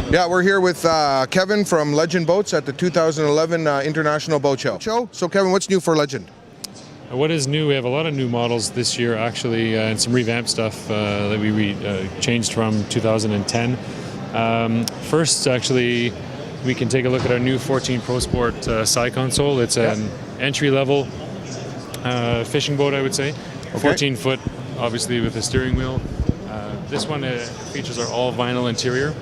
Yeah, we're here with Kevin from Legend Boats at the 2011 International Boat Show. So Kevin, what's new for Legend? What is new? We have a lot of new models this year, actually, and some revamped stuff that we changed from 2010. First, actually, we can take a look at our new 14 Pro Sport side console. It's an entry-level fishing boat, I would say. 14 foot, obviously, with a steering wheel. This one features our all vinyl interior.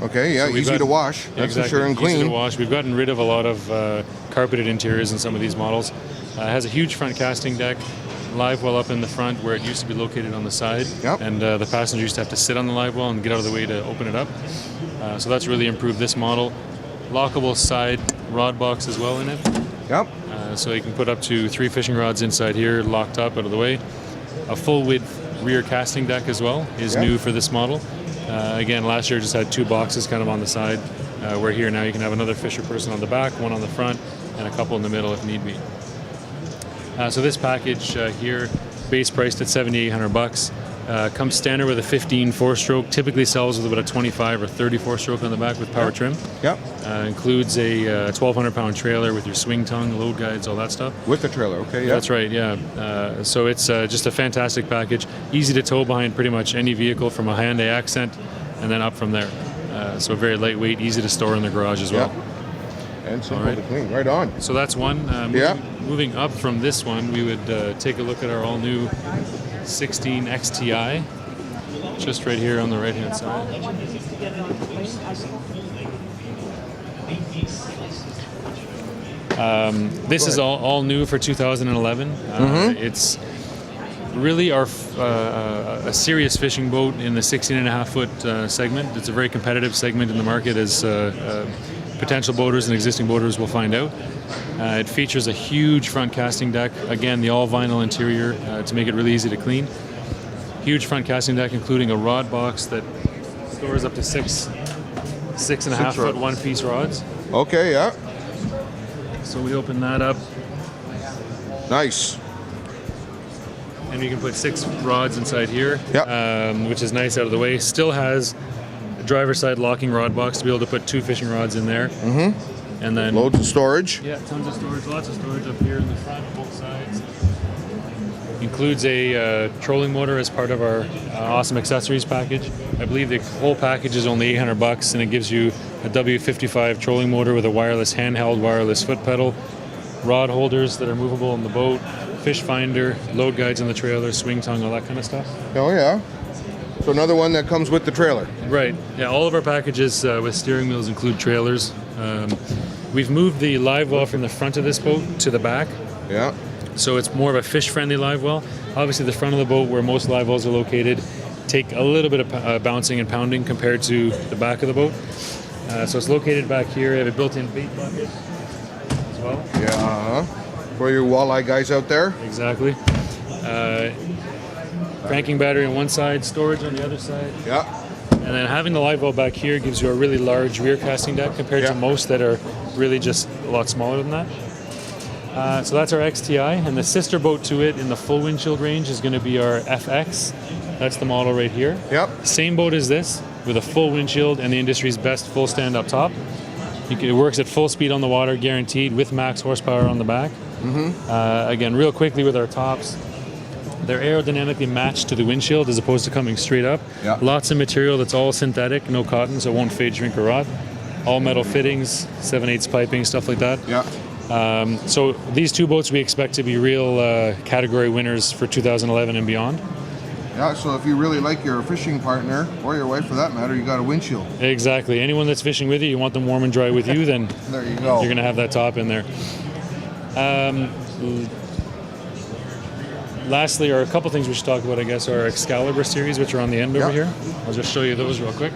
Okay, yeah, so easy to wash. That's for sure, and clean. Easy to wash. We've gotten rid of a lot of carpeted interiors in some of these models. It has a huge front casting deck, live well up in the front where it used to be located on the side. Yep. And the passenger used to have to sit on the live well and get out of the way to open it up. So that's really improved this model. Lockable side rod box as well in it. Yep. So you can put up to 3 fishing rods inside here, locked up out of the way. A full width rear casting deck as well is new for this model. Again, last year just had 2 boxes kind of on the side. Where here now you can have another fisher person on the back, one on the front, and a couple in the middle if need be. So this package here, base priced at $7,800. Comes standard with a 15 4-stroke, typically sells with about a 25 or 30 4-stroke on the back with power trim. Yep. Includes a 1,200-pound trailer with your swing tongue, load guides, all that stuff. With the trailer, okay, yeah. That's right, yeah. So it's just a fantastic package. Easy to tow behind pretty much any vehicle from a Hyundai Accent and then up from there. So very lightweight, easy to store in the garage as well. And simple to clean, right on. So that's one. Moving up from this one, we would take a look at our all-new 16 XTI, just right here on the right-hand side. This is all new for 2011. It's really a serious fishing boat in the 16.5 foot segment. It's a very competitive segment in the market, as potential boaters and existing boaters will find out. It features a huge front casting deck. Again, the all vinyl interior to make it really easy to clean. Huge front casting deck, including a rod box that stores up to 6.5 foot one-piece rods. Okay, yeah. So we open that up. Nice. And you can put 6 rods inside here, which is nice out of the way. Still has a driver's side locking rod box to be able to put 2 fishing rods in there. And then loads of storage. Yeah, tons of storage, lots of storage up here in the front, both sides. Includes a trolling motor as part of our awesome accessories package. I believe the whole package is only $800, and it gives you a W55 trolling motor with a wireless handheld wireless foot pedal, rod holders that are movable in the boat, fish finder, load guides on the trailer, swing tongue, all that kind of stuff. Oh yeah. So another one that comes with the trailer. Right. Yeah, all of our packages with steering wheels include trailers. We've moved the live well from the front of this boat to the back. Yeah. So it's more of a fish-friendly live well. Obviously, the front of the boat, where most live wells are located, take a little bit of bouncing and pounding compared to the back of the boat. So it's located back here. We have a built-in bait bucket as well. Yeah. For your walleye guys out there. Exactly. Cranking battery on one side, storage on the other side. Yeah. And then having the live well back here gives you a really large rear casting deck compared to most that are really just a lot smaller than that. So that's our XTI, and the sister boat to it in the full windshield range is going to be our FX. That's the model right here. Yep. Same boat as this, with a full windshield and the industry's best full stand up top. It works at full speed on the water, guaranteed, with max horsepower on the back. Again, real quickly with our tops, they're aerodynamically matched to the windshield as opposed to coming straight up. Yep. Lots of material that's all synthetic, no cotton, so it won't fade, shrink, or rot. All metal fittings, 7/8 piping, stuff like that. Yeah. So these 2 boats we expect to be real category winners for 2011 and beyond. Yeah, so if you really like your fishing partner, or your wife for that matter, you got a windshield. Exactly. Anyone that's fishing with you, you want them warm and dry with you, then there you go. You're going to have that top in there. Lastly, or a couple things we should talk about, I guess, are our Excalibur series, which are on the end over here. I'll just show you those real quick.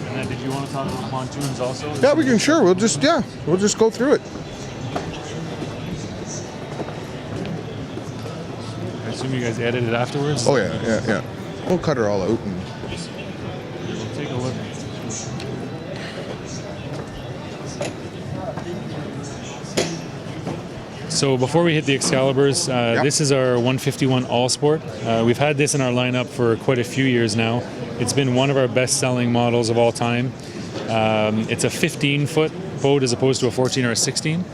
And then did you want to talk about pontoons also? Yeah, we can, sure. We'll just go through it. I assume you guys edited it afterwards? Oh, yeah. We'll cut her all out. And we'll take a look. So before we hit the Excaliburs, this is our 151 All Sport. We've had this in our lineup for quite a few years now. It's been one of our best-selling models of all time. It's a 15-foot boat as opposed to a 14 or a 16.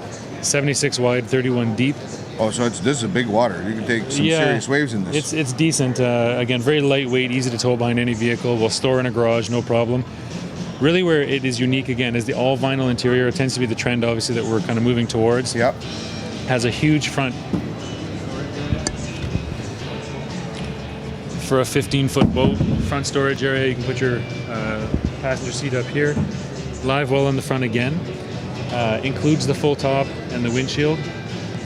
76 wide, 31 deep. Oh, so this is a big water. You can take some serious waves in this. It's decent. Again, very lightweight, easy to tow behind any vehicle. We'll store in a garage, no problem. Really where it is unique, again, is the all-vinyl interior. It tends to be the trend, obviously, that we're kind of moving towards. Yep. Has a huge front for a 15-foot boat. Front storage area, you can put your passenger seat up here. Live well in the front again. Includes the full top and the windshield.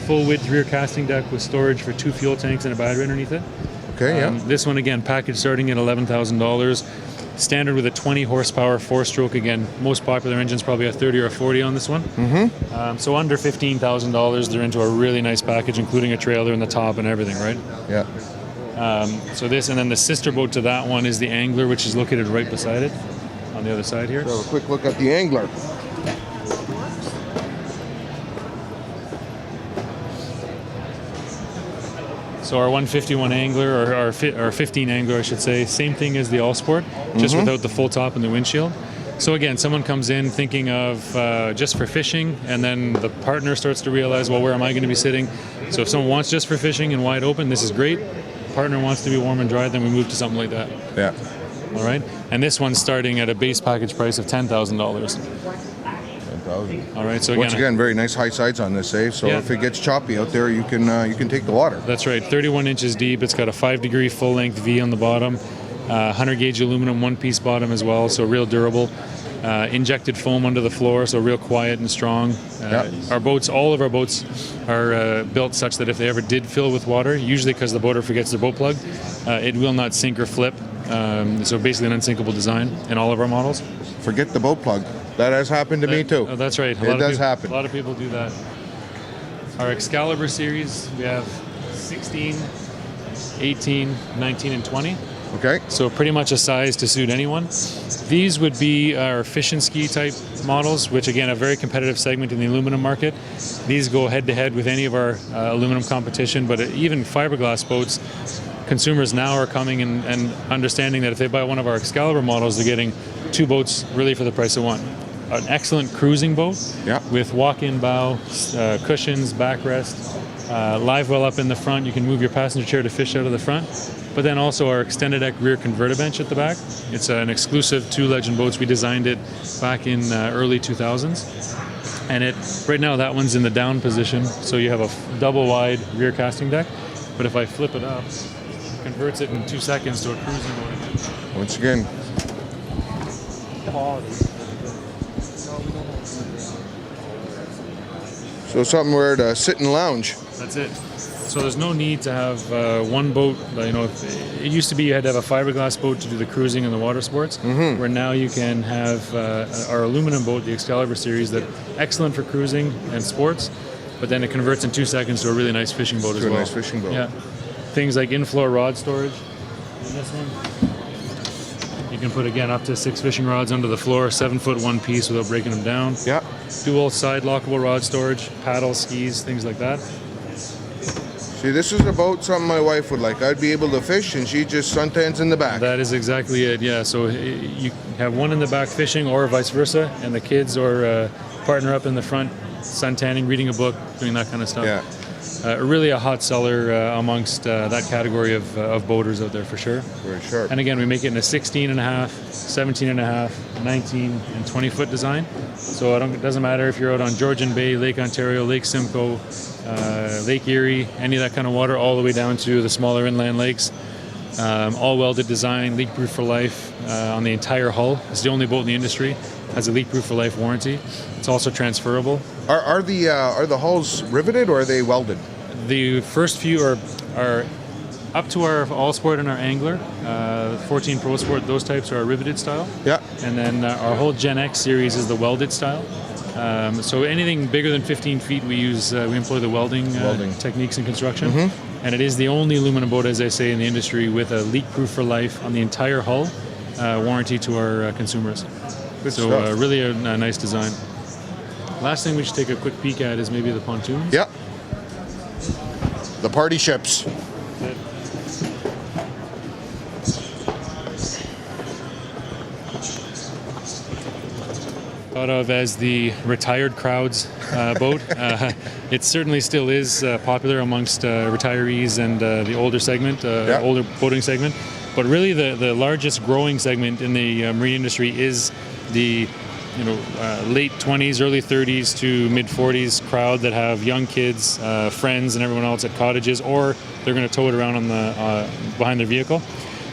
Full width rear casting deck with storage for 2 fuel tanks and a battery underneath it. Okay, yeah. This one, again, package starting at $11,000. Standard with a 20 horsepower 4-stroke. Again, most popular engines probably a 30 or a 40 on this one. So under $15,000, they're into a really nice package, including a trailer in the top and everything, right? Yeah. So this, and then the sister boat to that one is the Angler, which is located right beside it on the other side here. So a quick look at the Angler. So our 151 Angler, or our 15 Angler, I should say, same thing as the All Sport, just without the full top and the windshield. So again, someone comes in thinking of just for fishing, and then the partner starts to realize, well, where am I going to be sitting? So if someone wants just for fishing and wide open, this is great. Partner wants to be warm and dry, then we move to something like that. Yeah. All right. And this one's starting at a base package price of $10,000. 10,000. All right. So Once again, very nice high sides on this, eh? So if it gets choppy out there, you can take the water. That's right. 31 inches deep. It's got a 5-degree full-length V on the bottom. 100 gauge aluminum one-piece bottom as well, so real durable. Injected foam under the floor, so real quiet and strong. Our boats, all of our boats are built such that if they ever did fill with water, usually because the boater forgets their boat plug, it will not sink or flip. So basically an unsinkable design in all of our models. Forget the boat plug. That has happened to me too. Oh, that's right. It does happen. A lot of people do that. Our Excalibur series, we have 16, 18, 19, and 20. Okay. So pretty much a size to suit anyone. These would be our fish and ski type models, which again, a very competitive segment in the aluminum market. These go head to head with any of our aluminum competition, but even fiberglass boats, consumers now are coming and understanding that if they buy one of our Excalibur models, they're getting 2 boats really for the price of one. An excellent cruising boat with walk-in bow, cushions, backrest, live well up in the front. You can move your passenger chair to fish out of the front. But then also our extended deck rear converter bench at the back. It's an exclusive to Legend Boats. We designed it back in early 2000s. And right now that one's in the down position. So you have a double wide rear casting deck. But if I flip it up, it converts it in 2 seconds to a cruising boat again. Once again. So something where to sit and lounge. That's it. So there's no need to have one boat. You know, it used to be you had to have a fiberglass boat to do the cruising and the water sports. Where now you can have our aluminum boat, the Excalibur series, that excellent for cruising and sports. But then it converts in 2 seconds to a really nice fishing boat as well. A nice fishing boat. Yeah. Things like in-floor rod storage. In this one, you can put again up to 6 fishing rods under the floor, 7-foot one piece without breaking them down. Yeah. Dual side lockable rod storage, paddles, skis, things like that. See, this is a boat something my wife would like. I'd be able to fish and she just suntans in the back. That is exactly it, yeah. So you have one in the back fishing or vice versa, and the kids or partner up in the front suntanning, reading a book, doing that kind of stuff. Yeah. Really a hot seller amongst that category of boaters out there for sure. Very sharp. And again, we make it in a 16.5, 17.5, 19, and 20-foot design. So it doesn't matter if you're out on Georgian Bay, Lake Ontario, Lake Simcoe, Lake Erie, any of that kind of water, all the way down to the smaller inland lakes. All welded design, leak-proof for life on the entire hull. It's the only boat in the industry has a leak-proof for life warranty. It's also transferable. Are the hulls riveted or are they welded? The first few are up to our All Sport and our Angler. 14 Pro Sport, those types are riveted style. Yeah. And then our whole Gen X series is the welded style. So anything bigger than 15 feet, we employ the welding techniques in construction. And it is the only aluminum boat, as I say, in the industry with a leak-proof for life on the entire hull warranty to our consumers. Good so stuff. Really a nice design. Last thing we should take a quick peek at is maybe the pontoons. Yeah. The party ships. Thought of as the retired crowd's boat. It certainly still is popular amongst retirees and the older segment, older boating segment. But really, the largest growing segment in the marine industry is the late 20s, early 30s to mid 40s crowd that have young kids, friends, and everyone else at cottages, or they're going to tow it around on the behind their vehicle.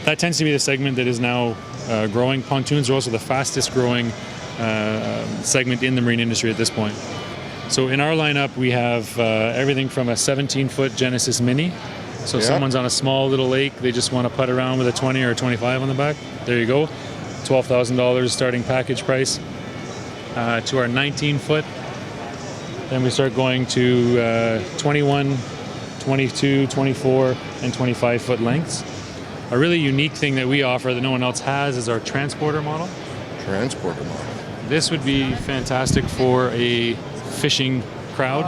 That tends to be the segment that is now growing. Pontoons are also the fastest growing segment in the marine industry at this point. So in our lineup, we have everything from a 17-foot Genesis Mini. So someone's on a small little lake, they just want to putt around with a 20 or a 25 on the back. There you go. $12,000 starting package price. To our 19-foot. Then we start going to 21, 22, 24, and 25-foot lengths. A really unique thing that we offer that no one else has is our transporter model. Transporter model. This would be fantastic for a fishing crowd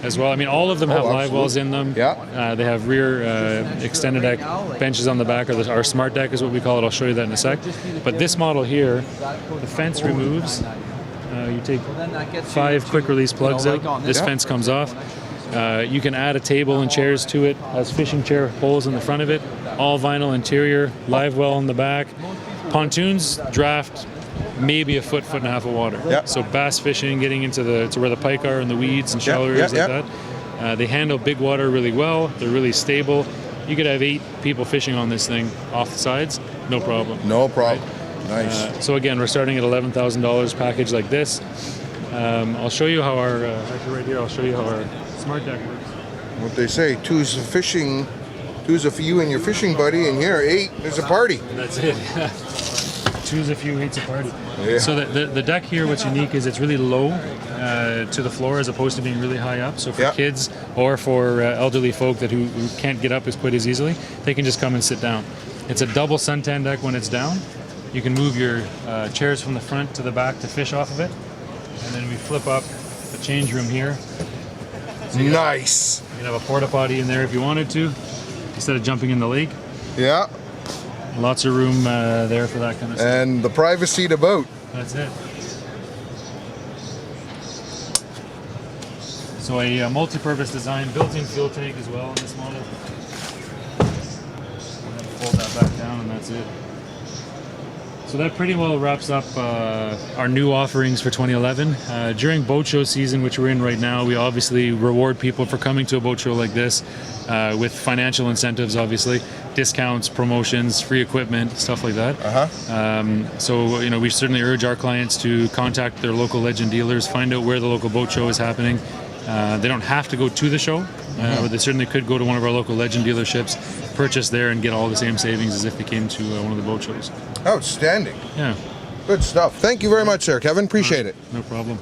as well. I mean, all of them have live wells in them. Yeah. They have rear extended deck benches on the back, or our smart deck is what we call it. I'll show you that in a sec. But this model here, the fence removes. You take 5 quick release plugs out. This fence comes off. You can add a table and chairs to it. Has fishing chair holes in the front of it. All vinyl interior, live well in the back. Pontoons draft maybe a foot and a half of water. So bass fishing, getting into to where the pike are and the weeds and shallow areas like that. They handle big water really well. They're really stable. You could have 8 people fishing on this thing off the sides, no problem. No problem. Right? Nice. So again, we're starting at $11,000 package like this. I'll show you how our actually right here. I'll show you how our smart deck works. What they say, two's for you and your fishing buddy, and here 8 is a party. That's it. Two's a few, 8's a party. Yeah. So the deck here, what's unique is it's really low to the floor as opposed to being really high up. So for kids or for elderly folk who can't get up as quite as easily, they can just come and sit down. It's a double suntan deck when it's down. You can move your chairs from the front to the back to fish off of it. And then we flip up the change room here. So nice. You can have a porta potty in there if you wanted to, instead of jumping in the lake. Yeah. Lots of room there for that kind of stuff. And the privacy to boat. That's it. So a multi-purpose design, built-in fuel tank as well in this model. Fold that back down and that's it. So that pretty well wraps up our new offerings for 2011. During boat show season, which we're in right now, we obviously reward people for coming to a boat show like this with financial incentives, obviously, discounts, promotions, free equipment, stuff like that. So we certainly urge our clients to contact their local Legend dealers, find out where the local boat show is happening. They don't have to go to the show, but they certainly could go to one of our local Legend dealerships, purchase there, and get all the same savings as if they came to one of the boat shows. Outstanding. Yeah. Good stuff. Thank you very much, sir, Kevin. Appreciate it. No problem.